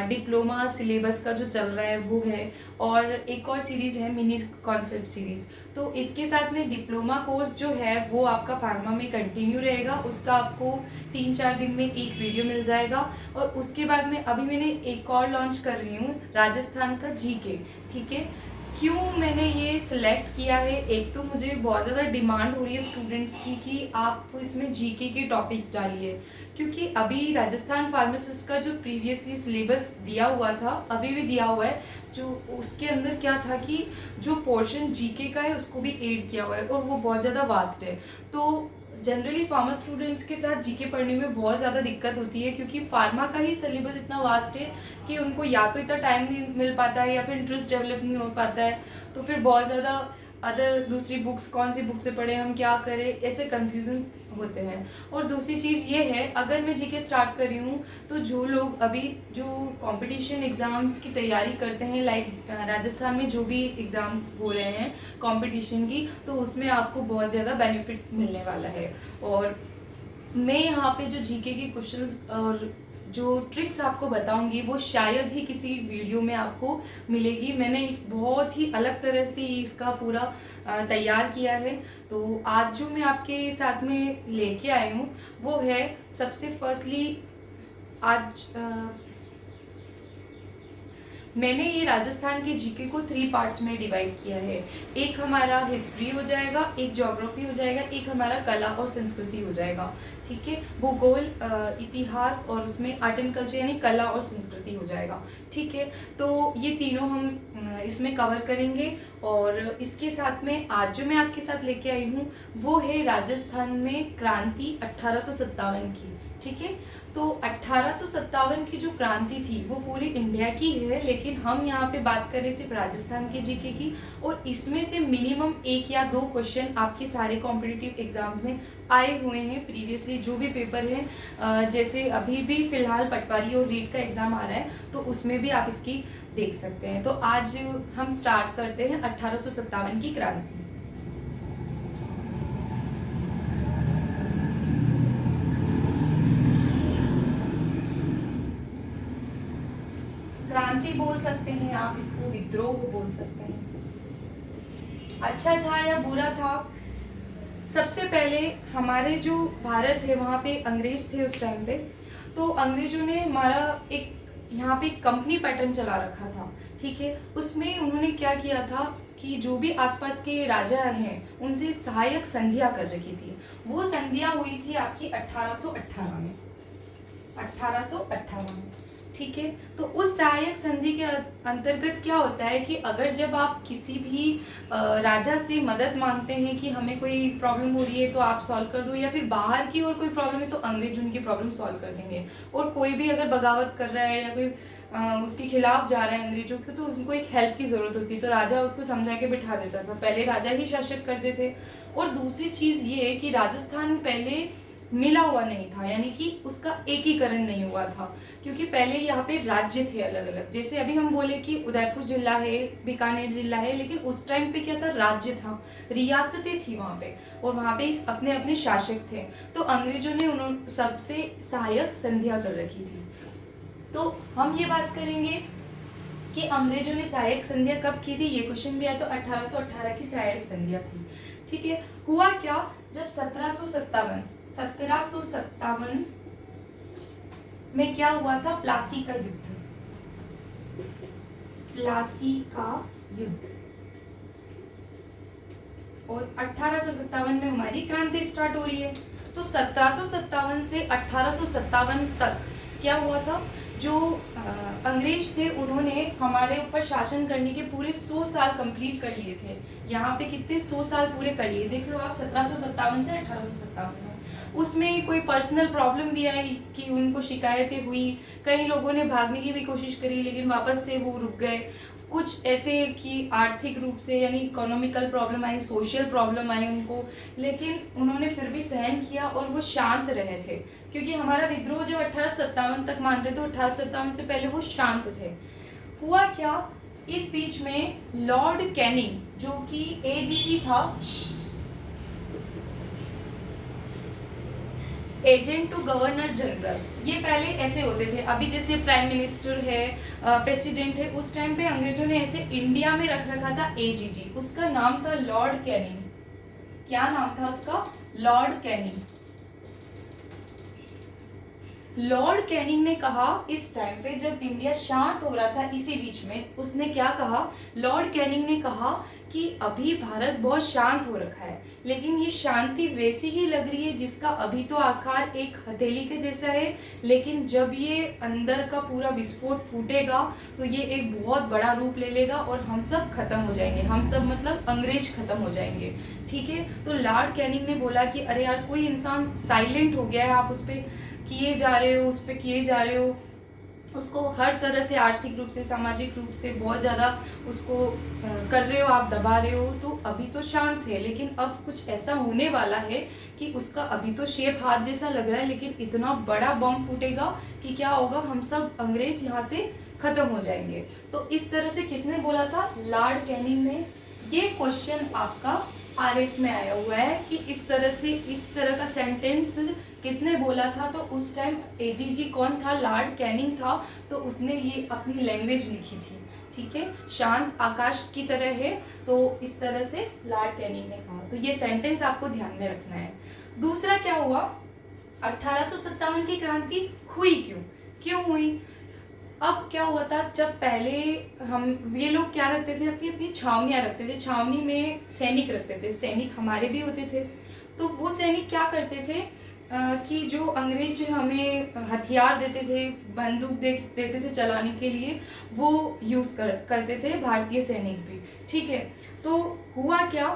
Diploma syllabus का जो चल रहा है वो है, और एक और सीरीज़ है मिनी कॉन्सेप्ट सीरीज़। तो इसके साथ में डिप्लोमा कोर्स जो है वो आपका फार्मा में कंटिन्यू रहेगा, उसका आपको 3-4 दिन में एक वीडियो मिल जाएगा। और उसके बाद में अभी मैंने एक और लॉन्च कर रही हूँ, राजस्थान का जीके। ठीक है, क्यों मैंने ये सिलेक्ट किया है, एक तो मुझे बहुत ज़्यादा डिमांड हो रही है स्टूडेंट्स की कि आप इसमें जीके के टॉपिक्स डालिए, क्योंकि अभी राजस्थान फार्मासिस्ट का जो प्रीवियसली सिलेबस दिया हुआ था, अभी भी दिया हुआ है, जो उसके अंदर क्या था कि जो पोर्शन जीके का है उसको भी ऐड किया हुआ है, और वो बहुत ज़्यादा वास्ट है। तो जनरली फार्मा स्टूडेंट्स के साथ जीके पढ़ने में बहुत ज़्यादा दिक्कत होती है, क्योंकि फार्मा का ही सिलेबस इतना वास्ट है कि उनको या तो इतना टाइम नहीं मिल पाता है या फिर इंटरेस्ट डेवलप नहीं हो पाता है। तो फिर बहुत ज़्यादा अदर दूसरी बुक्स, कौन सी बुक से पढ़ें, हम क्या करें, ऐसे कन्फ्यूज़न होते हैं। और दूसरी चीज़ ये है, अगर मैं जीके स्टार्ट कर रही हूँ तो जो लोग अभी जो कंपटीशन एग्ज़ाम्स की तैयारी करते हैं, लाइक राजस्थान में जो भी एग्ज़ाम्स हो रहे हैं कंपटीशन की, तो उसमें आपको बहुत ज़्यादा बेनिफिट मिलने वाला है। और मैं यहाँ पे जो जीके के क्वेश्चंस और जो ट्रिक्स आपको बताऊंगी वो शायद ही किसी वीडियो में आपको मिलेगी। मैंने एक बहुत ही अलग तरह से इसका पूरा तैयार किया है। तो आज जो मैं आपके साथ में लेके आई हूँ वो है, सबसे फर्स्टली आज मैंने ये राजस्थान के जीके को 3 पार्ट्स में डिवाइड किया है। एक हमारा हिस्ट्री हो जाएगा, एक ज्योग्राफी हो जाएगा, एक हमारा कला और संस्कृति हो जाएगा। ठीक है, भूगोल, इतिहास और उसमें आर्ट एंड कल्चर यानी कला और संस्कृति हो जाएगा। ठीक है, तो ये तीनों हम इसमें कवर करेंगे। और इसके साथ में आज जो मैं आपके साथ लेके आई हूँ वो है राजस्थान में क्रांति 1857 की। ठीक है, तो 1857 की जो क्रांति थी वो पूरी इंडिया की है, लेकिन हम यहाँ पे बात करें सिर्फ राजस्थान के जीके की। और इसमें से मिनिमम 1 या 2 क्वेश्चन आपके सारे कॉम्पिटिटिव एग्जाम्स में आए हुए हैं प्रीवियसली, जो भी पेपर है। जैसे अभी भी फिलहाल पटवारी और रीट का एग्जाम आ रहा है, तो उसमें भी आप इसकी देख सकते हैं। तो आज हम स्टार्ट करते हैं 1857 की क्रांति। क्रांति बोल सकते हैं आप इसको, विद्रोह बोल सकते हैं। अच्छा था या बुरा था, सबसे पहले हमारे जो भारत है वहाँ पे अंग्रेज थे उस टाइम पे। तो अंग्रेजों ने हमारा एक यहाँ पे कंपनी पैटर्न चला रखा था। ठीक है, उसमें उन्होंने क्या किया था कि जो भी आसपास के राजा हैं उनसे सहायक संधियां कर रखी थी। वो संधियां हुई थी आपकी 1818 में, 1818 में। ठीक है, तो उस सहायक संधि के अंतर्गत क्या होता है कि अगर जब आप किसी भी राजा से मदद मांगते हैं कि हमें कोई प्रॉब्लम हो रही है तो आप सॉल्व कर दो, या फिर बाहर की और कोई प्रॉब्लम है तो अंग्रेज उनकी प्रॉब्लम सॉल्व कर देंगे। और कोई भी अगर बगावत कर रहा है या कोई उसके खिलाफ जा रहा है अंग्रेजों के, तो उनको एक हेल्प की जरूरत होती है, तो राजा उसको समझा के बिठा देता था। पहले राजा ही शासक करते थे। और दूसरी चीज ये है कि राजस्थान पहले मिला हुआ नहीं था, यानी कि उसका एकीकरण नहीं हुआ था, क्योंकि पहले यहाँ पे राज्य थे अलग अलग। जैसे अभी हम बोले कि उदयपुर जिला है, बीकानेर जिला है, लेकिन उस टाइम पे क्या था, राज्य था, रियासतें थी वहाँ पे, और वहाँ पे अपने अपने शासक थे। तो अंग्रेजों ने उन्होंने सबसे सहायक संधियां कर रखी थी। तो हम ये बात करेंगे कि अंग्रेजों ने सहायक संधियां कब की थी, ये क्वेश्चन भी आया, तो 1818 की सहायक संधियां थी। ठीक है, हुआ क्या, जब 1757 में क्या हुआ था, प्लासी का युद्ध, प्लासी का युद्ध। और 1857 में हमारी क्रांति स्टार्ट हो रही है। तो 1757 से 1857 तक क्या हुआ था, जो अंग्रेज थे उन्होंने हमारे ऊपर शासन करने के पूरे 100 साल कंप्लीट कर लिए थे। यहाँ पे कितने 100 साल पूरे कर लिए, देख लो आप, 1757 से 1857 में। उसमें कोई पर्सनल प्रॉब्लम भी आई कि उनको शिकायतें हुई, कई लोगों ने भागने की भी कोशिश करी लेकिन वापस से वो रुक गए। कुछ ऐसे कि आर्थिक रूप से यानी इकोनॉमिकल प्रॉब्लम आई, सोशल प्रॉब्लम आई उनको, लेकिन उन्होंने फिर भी सहन किया और वो शांत रहे थे, क्योंकि हमारा विद्रोह जब 1857 तक मान रहे थे, 1857 से पहले वो शांत थे। हुआ क्या, इस बीच में लॉर्ड कैनिंग जो कि एजीसी था, एजेंट टू गवर्नर जनरल, ये पहले ऐसे होते थे। अभी जैसे प्राइम मिनिस्टर है, प्रेसिडेंट है, उस टाइम पे अंग्रेजों ने ऐसे इंडिया में रख रखा था एजीजी। उसका नाम था लॉर्ड कैनिंग। क्या नाम था उसका? Lord Canning. लॉर्ड कैनिंग ने कहा इस टाइम पे जब इंडिया शांत हो रहा था, इसी बीच में उसने क्या कहा? लॉर्ड कैनिंग ने कहा कि अभी भारत बहुत शांत हो रखा है, लेकिन ये शांति वैसी ही लग रही है जिसका अभी तो आकार एक हथेली के जैसा है, लेकिन जब ये अंदर का पूरा विस्फोट फूटेगा तो ये एक बहुत बड़ा रूप ले लेगा और हम सब खत्म हो जाएंगे। हम सब मतलब अंग्रेज खत्म हो जाएंगे। ठीक है, तो लॉर्ड कैनिंग ने बोला कि अरे यार, कोई इंसान साइलेंट हो गया है, आप उस पर किए जा रहे हो, उस पर किए जा रहे हो, उसको हर तरह से आर्थिक रूप से, सामाजिक रूप से बहुत ज़्यादा उसको कर रहे हो, आप दबा रहे हो। तो अभी तो शांत है, लेकिन अब कुछ ऐसा होने वाला है कि उसका अभी तो शेप हाथ जैसा लग रहा है, लेकिन इतना बड़ा बम फूटेगा कि क्या होगा, हम सब अंग्रेज यहाँ से खत्म हो जाएंगे। तो इस तरह से किसने बोला था? लॉर्ड कैनिंग ने। ये क्वेश्चन आपका आरएस में आया हुआ है कि इस तरह से, इस तरह का सेंटेंस किसने बोला था? तो उस टाइम एजीजी कौन था? लॉर्ड कैनिंग था। तो उसने ये अपनी लैंग्वेज लिखी थी। ठीक है, शांत आकाश की तरह है, तो इस तरह से लॉर्ड कैनिंग ने कहा। तो ये सेंटेंस आपको ध्यान में रखना है। दूसरा क्या हुआ? 1857 की क्रांति हुई क्यों हुई? अब क्या हुआ था, जब पहले हम ये लोग क्या रखते थे, अपनी अपनी छावनियाँ रखते थे, छावनी में सैनिक रखते थे, सैनिक हमारे भी होते थे। तो वो सैनिक क्या करते थे कि जो अंग्रेज हमें हथियार देते थे, बंदूक देते थे चलाने के लिए, वो यूज़ करते थे भारतीय सैनिक भी। ठीक है, तो हुआ क्या,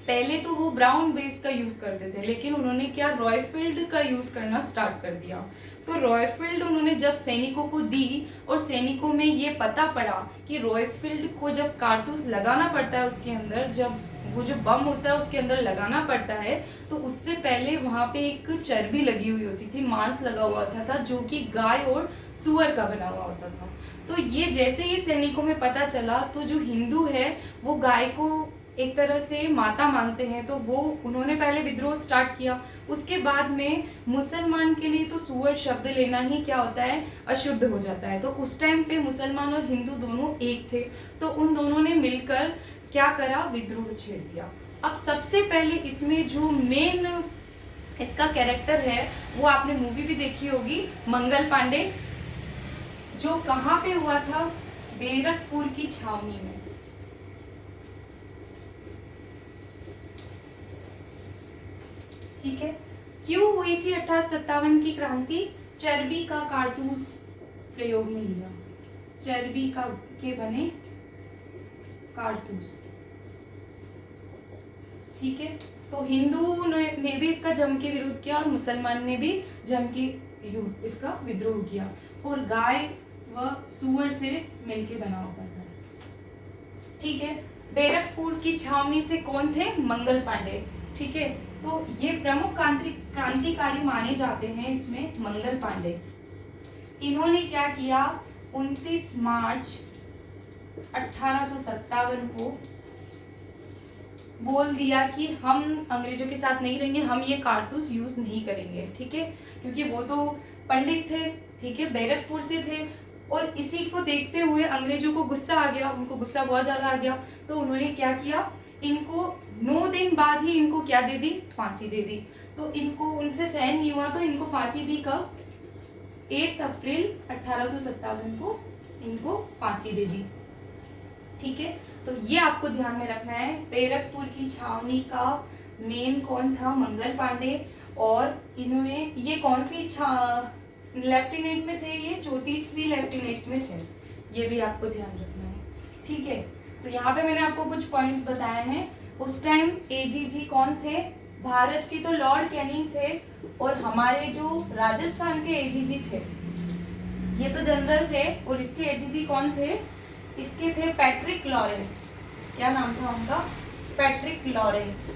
पहले तो वो ब्राउन बेस का यूज़ करते थे, लेकिन उन्होंने क्या, रॉयफील्ड का यूज़ करना स्टार्ट कर दिया। तो रॉयफील्ड उन्होंने जब सैनिकों को दी और सैनिकों में ये पता पड़ा कि रॉयफील्ड को जब कारतूस लगाना पड़ता है, उसके अंदर जब वो जो बम होता है उसके अंदर लगाना पड़ता है, तो उससे पहले वहाँ पे एक चर्बी लगी हुई होती थी, मांस लगा हुआ था जो कि गाय और सुअर का बना हुआ होता था। तो ये जैसे ही सैनिकों में पता चला, तो जो हिंदू है वो गाय को एक तरह से माता मानते हैं, तो वो उन्होंने पहले विद्रोह स्टार्ट किया। उसके बाद में मुसलमान के लिए तो सुअर शब्द लेना ही क्या होता है, अशुद्ध हो जाता है। तो उस टाइम पे मुसलमान और हिंदू दोनों एक थे, तो उन दोनों ने मिलकर क्या करा, विद्रोह छेड़ दिया। अब सबसे पहले इसमें जो मेन इसका कैरेक्टर है, वो आपने मूवी भी देखी होगी, मंगल पांडे, जो कहाँ पे हुआ था, बैरकपुर की छावनी में। ठीक है, क्यों हुई थी 1857 की क्रांति? चर्बी का कारतूस प्रयोग में लिया, चर्बी का के बने कारतूस। ठीक है, तो हिंदू ने भी इसका जम के विरोध किया और मुसलमान ने भी जम के इसका विद्रोह किया, और गाय व सुअर से मिलके बना होता था। ठीक है, बैरकपुर की छावनी से कौन थे? मंगल पांडे। ठीक है, तो ये प्रमुख क्रांतिकारी माने जाते हैं इसमें मंगल पांडे। इन्होंने क्या किया, 29 मार्च 1857 को बोल दिया कि हम अंग्रेजों के साथ नहीं रहेंगे, हम ये कारतूस यूज नहीं करेंगे। ठीक है, क्योंकि वो तो पंडित थे, ठीक है, बैरकपुर से थे, और इसी को देखते हुए अंग्रेजों को गुस्सा आ गया, उनको गुस्सा बहुत ज्यादा आ गया। तो उन्होंने क्या किया, इनको 9 दिन बाद ही इनको क्या दे दी, फांसी दे दी। तो इनको उनसे सहन नहीं हुआ, तो इनको फांसी दी कब, 8 अप्रैल 1857 को इनको फांसी दे दी। ठीक है, तो ये आपको ध्यान में रखना है। बैरकपुर की छावनी का मेन कौन था, मंगल पांडे, और इन्होंने ये कौन सी लेफ्टिनेंट में थे, ये 34वीं लेफ्टिनेंट में थे, ये भी आपको ध्यान रखना है। ठीक है, तो यहाँ पे मैंने आपको कुछ पॉइंट्स बताए हैं। उस टाइम एजीजी कौन थे, भारत की तो लॉर्ड कैनिंग थे, और हमारे जो राजस्थान के एजीजी थे ये तो जनरल थे, और इसके एजीजी कौन थे, इसके थे पैट्रिक लॉरेंस। क्या नाम था उनका, पैट्रिक लॉरेंस,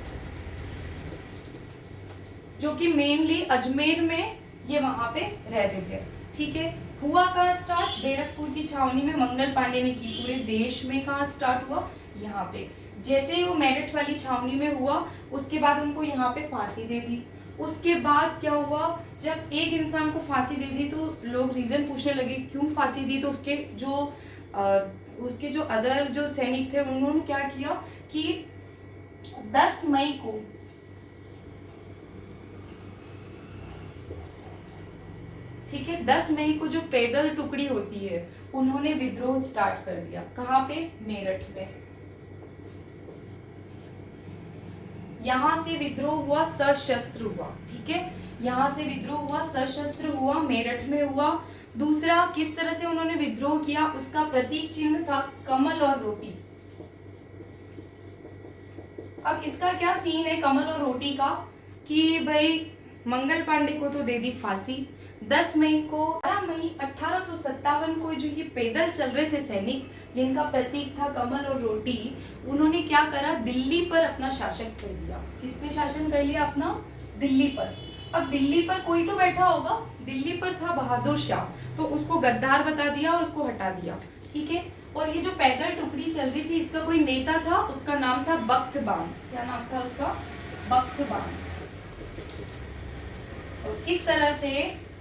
जो कि मेनली अजमेर में ये वहां पे रहते थे। ठीक है, हुआ कहाँ स्टार्ट, बैरकपुर की छावनी में मंगल पांडे ने की। पूरे देश में कहाँ स्टार्ट हुआ, यहाँ पे। जैसे ही वो मेरठ वाली छावनी में हुआ, उसके बाद उनको यहाँ पे फांसी दे दी। उसके बाद क्या हुआ, जब एक इंसान को फांसी दे दी तो लोग रीजन पूछने लगे क्यों फांसी दी, तो उसके जो अदर जो सैनिक थे उन्होंने क्या किया कि 10 मई को ठीक है 10 मई को जो पैदल टुकड़ी होती है उन्होंने विद्रोह स्टार्ट कर दिया। कहाँ पे? मेरठ में। यहां से विद्रोह हुआ, सशस्त्र हुआ। ठीक है, यहां से विद्रोह हुआ, सशस्त्र हुआ, मेरठ में हुआ। दूसरा, किस तरह से उन्होंने विद्रोह किया, उसका प्रतीक चिन्ह था कमल और रोटी। अब इसका क्या सीन है कमल और रोटी का, कि भाई मंगल पांडे को तो दे दी फांसी 10 मई को। 12 मई 1857 को जो ये पैदल चल रहे थे सैनिक, जिनका प्रतीक था कमल और रोटी, उन्होंने क्या करा, दिल्ली पर अपना शासन कर लिया। किस पे शासन कर लिया अपना? दिल्ली पर। अब दिल्ली पर कोई तो बैठा होगा, दिल्ली पर था बहादुर शाह, तो उसको गद्दार बता दिया और उसको हटा दिया। ठीक है, और ये जो पैदल टुकड़ी चल रही थी इसका कोई नेता था, उसका नाम था बख्त बान। क्या नाम था उसका? बख्त बान। और इस तरह से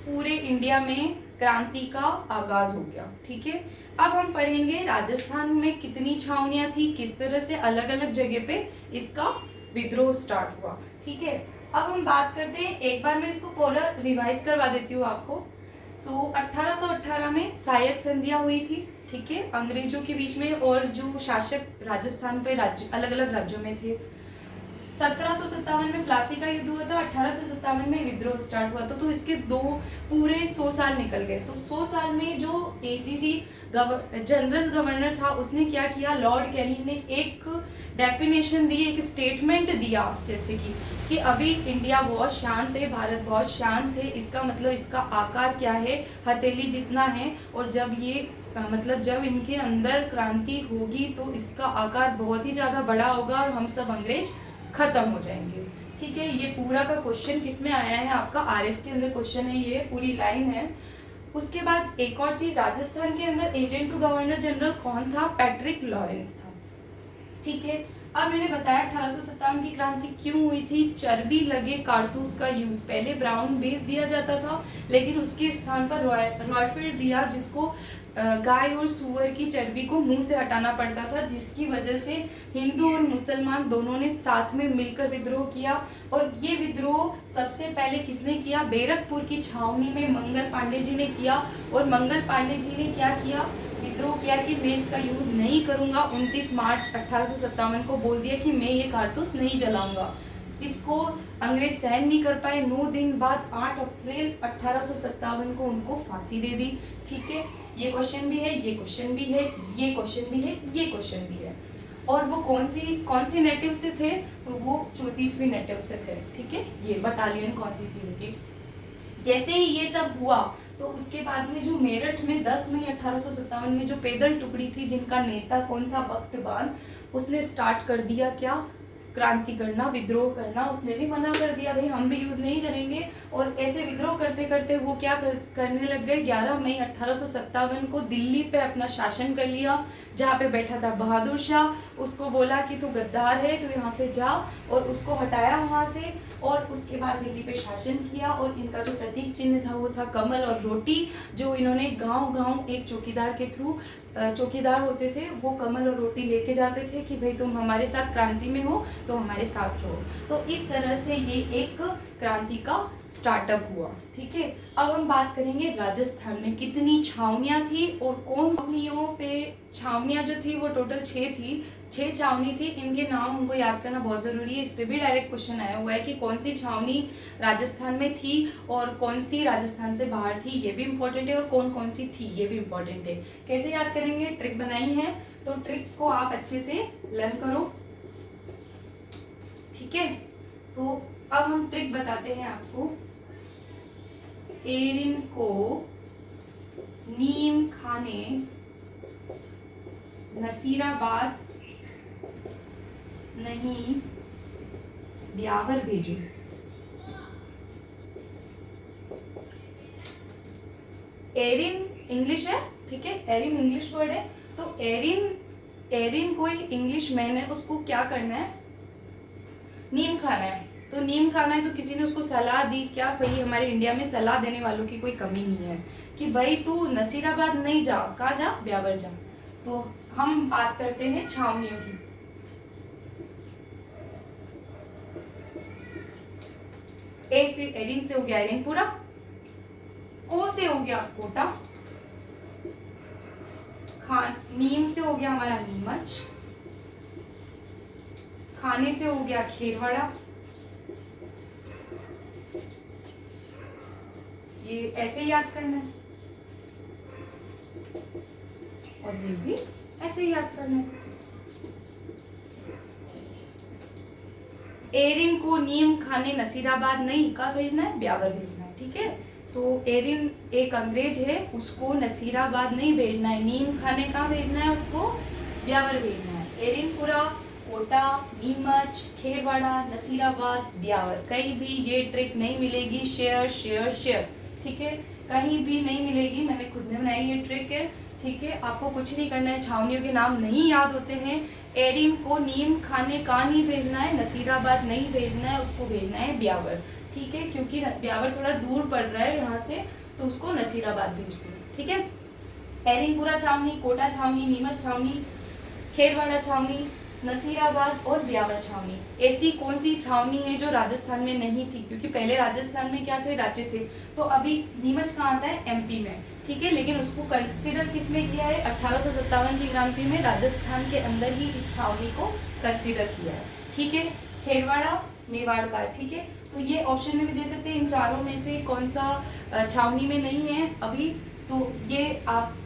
पूरे इंडिया में क्रांति का आगाज हो गया। ठीक है, अब हम पढ़ेंगे राजस्थान में कितनी छावनियां थी, किस तरह से अलग अलग जगह पे इसका विद्रोह स्टार्ट हुआ। ठीक है, अब हम बात करते हैं, एक बार मैं इसको पूरा रिवाइज करवा देती हूँ आपको। तो 1818 में सहायक संधियां हुई थी। ठीक है, अंग्रेजों के बीच में और जो शासक राजस्थान पे राज्य अलग अलग राज्यों में थे। 1757 में प्लासी का युद्ध हुआ था, 1857 में विद्रोह स्टार्ट हुआ था, तो इसके पूरे 100 साल निकल गए। तो 100 साल में जो एजीजी जनरल गवर्नर था उसने क्या किया, लॉर्ड कैनिंग ने एक डेफिनेशन दी, एक स्टेटमेंट दिया, जैसे कि अभी इंडिया बहुत शांत है, भारत बहुत शांत है, इसका मतलब इसका आकार क्या है, हथेली जितना है, और जब ये मतलब जब इनके अंदर क्रांति होगी तो इसका आकार बहुत ही ज्यादा बड़ा होगा और हम सब अंग्रेज खत्म हो जाएंगे। ठीक है, ये पूरा का क्वेश्चन किसमें आया है आपका? आरएस के अंदर क्वेश्चन है, ये पूरी लाइन है। उसके बाद एक और चीज, राजस्थान के अंदर एजेंट टू गवर्नर जनरल कौन था? पैट्रिक लॉरेंस था। ठीक है, अब मैंने बताया 1857 की क्रांति क्यों हुई थी, चर्बी लगे कारतूस का यूज। पहले ब्राउन बेस दिया जाता था, लेकिन उसके स्थान पर रॉयफिल्ड दिया, जिसको गाय और सुअर की चर्बी को मुंह से हटाना पड़ता था, जिसकी वजह से हिंदू और मुसलमान दोनों ने साथ में मिलकर विद्रोह किया। और ये विद्रोह सबसे पहले किसने किया? बैरकपुर की छावनी में मंगल पांडे जी ने किया। और मंगल पांडे जी ने क्या किया? विद्रोह किया कि मैं इसका यूज नहीं करूंगा। 29 मार्च 1857 को बोल दिया कि मैं ये कारतूस नहीं जलाऊंगा। इसको अंग्रेज सहन नहीं कर पाए। 9 दिन बाद 8 अप्रैल 1857 को उनको फांसी दे दी। ठीक है, ये क्वेश्चन भी है, ये क्वेश्चन भी है, ये क्वेश्चन भी है, ये क्वेश्चन भी है। और वो कौन सी नेटिव से थे? तो वो 34वीं नेटिव से थे। ठीक है, ये बटालियन कौन सी थी उनकी। जैसे ही ये सब हुआ तो उसके बाद में जो मेरठ में 10 मई 1857 में जो पैदल टुकड़ी थी, जिनका नेता कौन था? बख्त बान, उसने स्टार्ट कर दिया क्या? क्रांति करना, विद्रोह करना। उसने भी मना कर दिया, भाई हम भी यूज नहीं करेंगे। और ऐसे विद्रोह करते करते वो क्या करने लग गए, 11 मई 1857 को दिल्ली पे अपना शासन कर लिया, जहाँ पे बैठा था बहादुर शाह। उसको बोला कि तू गद्दार है, तू यहाँ से जा, और उसको हटाया वहाँ से। और उसके बाद दिल्ली पे शासन किया। और इनका जो प्रतीक चिन्ह था वो था कमल और रोटी, जो इन्होंने गांव गांव एक चौकीदार के थ्रू, चौकीदार होते थे, वो कमल और रोटी लेके जाते थे कि भाई तुम हमारे साथ क्रांति में हो तो हमारे साथ रहो। तो इस तरह से ये एक क्रांति का स्टार्टअप हुआ। ठीक है, अब हम बात करेंगे राजस्थान में कितनी छावनियां थी और कौन छावनियों पे। छावनियां जो थी वो टोटल 6 थी, 6 छावनी थी। इनके नाम हमको याद करना बहुत जरूरी है। इस पे भी डायरेक्ट क्वेश्चन आया हुआ है कि कौन सी छावनी राजस्थान में थी और कौन सी राजस्थान से बाहर थी, ये भी इम्पोर्टेंट है। और कौन कौन सी थी ये भी इम्पोर्टेंट है। कैसे याद करेंगे? ट्रिक बनाई है, तो ट्रिक को आप अच्छे से लर्न करो। ठीक है, तो अब हम ट्रिक बताते हैं आपको। एरिन को नीम खाने नसीराबाद नहीं ब्यावर भेजो। एरिन इंग्लिश है, ठीक है, एरिन इंग्लिश वर्ड है। तो एरिन कोई इंग्लिश मैन है, उसको क्या करना है? नीम खाना है। तो नीम खाना है तो किसी ने उसको सलाह दी क्या, भाई हमारे इंडिया में सलाह देने वालों की कोई कमी नहीं है कि भाई तू नसीराबाद नहीं जा, कहाँ जा, ब्यावर जा। तो हम बात करते हैं छावनियों की। ए से एडिन से हो गया एडिनपुरा, को से हो गया कोटा, नीम से हो गया हमारा नीमच, खाने से हो गया खेरवाड़ा, ये ऐसे याद करना है, और ये भी ऐसे याद करना है। एरिन को नीम खाने नसीराबाद नहीं, कहाँ भेजना है, ब्यावर भेजना है। ठीक है, तो एरिन एक अंग्रेज है, उसको नसीराबाद नहीं भेजना है, नीम खाने कहाँ भेजना है, उसको ब्यावर भेजना है। एरिनपुरा, कोटा, नीमच, खेरवाड़ा, नसीराबाद, ब्यावर, कहीं भी ये ट्रिक नहीं मिलेगी, शेयर शेयर शेयर। ठीक है, कहीं भी नहीं मिलेगी, मैंने खुद ने बनाई ये ट्रिक है। ठीक है, आपको कुछ नहीं करना है, छावनियों के नाम नहीं याद होते हैं। एरिन को नीम खाने कहाँ नहीं भेजना है, नसीराबाद नहीं भेजना है, उसको भेजना है ब्यावर। ठीक है, क्योंकि ब्यावर थोड़ा दूर पड़ रहा है यहाँ से, तो उसको नसीराबाद भेज दो। ठीक है, एरिनपुरा छावनी, कोटा छावनी, नीमच छावनी, खेरवाड़ा छावनी, नसीराबाद और ब्यावर छावनी। ऐसी कौन सी छावनी है जो राजस्थान में नहीं थी, क्योंकि पहले राजस्थान में क्या थे, राज्य थे। तो अभी नीमच कहाँ आता है, एमपी में। ठीक है, लेकिन उसको कंसिडर किस में किया है, 1857 की क्रांति में राजस्थान के अंदर ही इस छावनी को कंसिडर किया है। ठीक है, खेरवाड़ा मेवाड़ का। ठीक है, तो ये ऑप्शन में भी दे सकते हैं, इन चारों में से कौन सा छावनी में नहीं है अभी, तो ये आप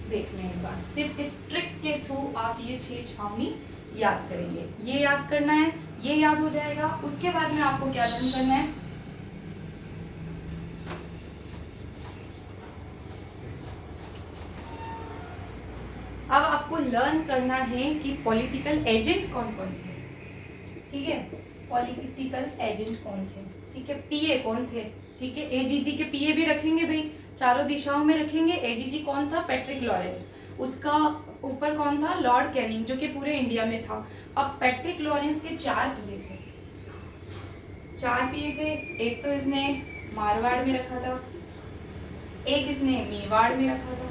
देख लें एक बार। सिर्फ इस ट्रिक के थ्रू आप ये 6 छावनी याद करेंगे। ये याद करना है, ये याद हो जाएगा। उसके बाद में आपको क्या लर्न करना है, अब आपको लर्न करना है कि पॉलिटिकल एजेंट कौन कौन थे। ठीक है, पॉलिटिकल एजेंट कौन थे। ठीक है, पीए कौन थे। ठीक है, एजीजी के पीए भी रखेंगे भाई, चारों दिशाओं में रखेंगे। एजीजी कौन था, पैट्रिक लॉरेंस। उसका ऊपर कौन था, लॉर्ड कैनिंग, जो कि पूरे इंडिया में था। अब पैट्रिक लॉरेंस के 4 पीए थे, 4 पीए थे। एक तो इसने मारवाड़ में रखा था, एक इसने मेवाड़ में रखा था,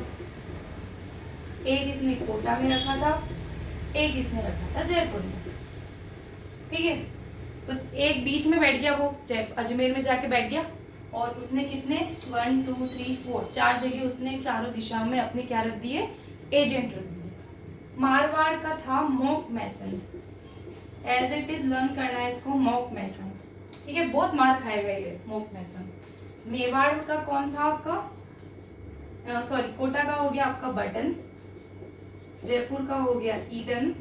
एक इसने कोटा में रखा था, एक इसने रखा था जयपुर में। ठीक है, तो एक बीच में बैठ गया, वो अजमेर में जाके बैठ गया, और उसने कितने 1 2 3 4 4 जगह उसने चारों दिशाओं में अपने क्या रख दिए, एजेंट रख दिए। मारवाड़ का था मॉक मैसन, एज इट इज लर्न करना है इसको, मॉक मैसन। ठीक है, बहुत मार खाएगा ये मॉक मैसन। मेवाड़ का कौन था आपका, सॉरी कोटा का हो गया आपका बटन, जयपुर का हो गया ईडन,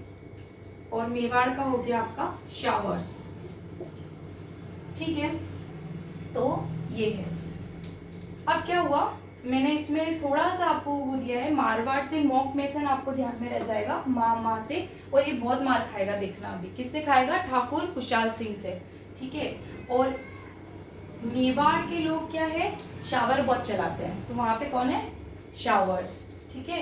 और मेवाड़ का हो गया आपका शावर्स। ठीक है, तो ये है। अब क्या हुआ, मैंने इसमें थोड़ा सा आपको वो दिया है, मारवाड़ से मॉक मेसन आपको ध्यान में रह जाएगा, माँ से, और ये बहुत मार खाएगा, देखना अभी किससे खाएगा, ठाकुर कुशाल सिंह से। ठीक है, और मेवाड़ के लोग क्या है, शावर बहुत चलाते हैं, तो वहां पे कौन है, शावर्स। ठीक है,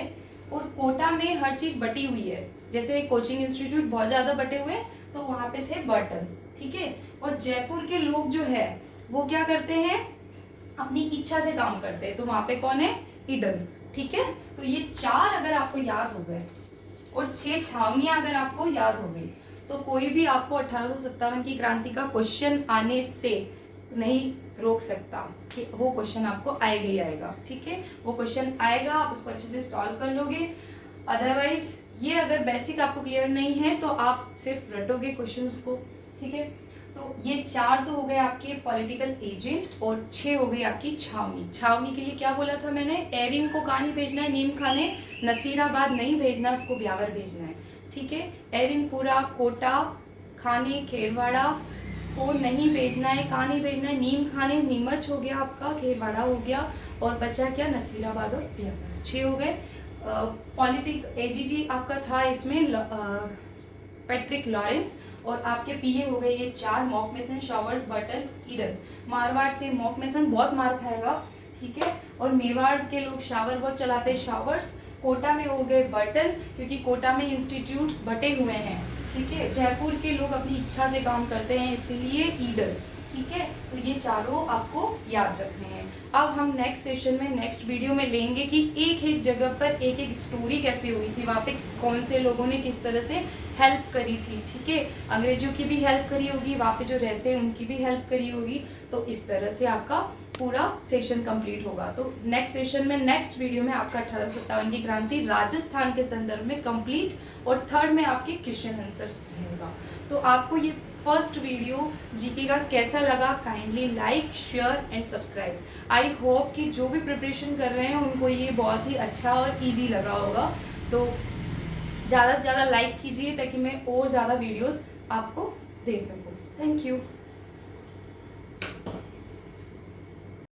और कोटा में हर चीज बटी हुई है, जैसे कोचिंग इंस्टीट्यूट बहुत ज्यादा बटे हुए हैं, तो वहां पे थे बर्टन। ठीक है, और जयपुर के लोग जो है वो क्या करते हैं, अपनी इच्छा से काम करते हैं, तो वहां पे कौन है, ईडन। ठीक है, तो ये 4 अगर आपको याद हो गए और 6 छावनियां अगर आपको याद हो गई, तो कोई भी आपको 1857 की क्रांति का क्वेश्चन आने से नहीं रोक सकता, कि वो क्वेश्चन आपको आएगा ही आएगा। ठीक है, वो क्वेश्चन आएगा, आप उसको अच्छे से सॉल्व कर लोगे। अदरवाइज ये अगर बेसिक आपको क्लियर नहीं है तो आप सिर्फ रटोगे क्वेश्चंस को। ठीक है, तो ये 4 तो हो गए आपके पॉलिटिकल एजेंट, और 6 हो गई आपकी छावनी। छावनी के लिए क्या बोला था मैंने, एरिन को कहाँ नहीं भेजना है, नीम खाने, नसीराबाद नहीं भेजना, उसको ब्यावर भेजना है। ठीक है, एरिनपुरा, कोटा, खाने, खेरवाड़ा को नहीं भेजना है, कहाँ नहीं भेजना है, नीम खाने, नीमच हो गया आपका, खेरवाड़ा हो गया, और बचा क्या, नसीराबाद और ब्यावर। 6 हो गए। पॉलिटिक एजीजी आपका था इसमें पैट्रिक लॉरेंस, और आपके पीए हो गए ये 4, mock mason, showers, Burton, Eden. Marwar से मॉक मेसन बहुत मार खाएगा। ठीक है, और मेवाड़ के लोग शावर बहुत चलाते हैं, शावर्स। कोटा में हो गए बर्टन, क्योंकि कोटा में इंस्टीट्यूट्स बटे हुए हैं, ठीक है। जयपुर के लोग अपनी इच्छा से काम करते हैं, इसलिए ईडर। ठीक है, तो ये चारों आपको याद रखने हैं। अब हम नेक्स्ट सेशन में, नेक्स्ट वीडियो में लेंगे कि एक एक जगह पर एक एक स्टोरी कैसे हुई थी, वहाँ पे कौन से लोगों ने किस तरह से हेल्प करी थी। ठीक है, अंग्रेजों की भी हेल्प करी होगी, वहाँ पे जो रहते हैं उनकी भी हेल्प करी होगी। तो इस तरह से आपका पूरा सेशन कंप्लीट होगा। तो नेक्स्ट सेशन में, नेक्स्ट वीडियो में आपका 1857 की क्रांति राजस्थान के संदर्भ में कंप्लीट, और थर्ड में आपके क्वेश्चन आंसर रहेगा। तो आपको ये फर्स्ट वीडियो जीके का कैसा लगा, kindly like, share and subscribe. I hope कि जो भी प्रिपरेशन कर रहे हैं उनको ये बहुत ही अच्छा और इजी लगा होगा। तो ज़्यादा से ज़्यादा लाइक कीजिए ताकि मैं और ज़्यादा वीडियोस आपको दे सकूँ। Thank you.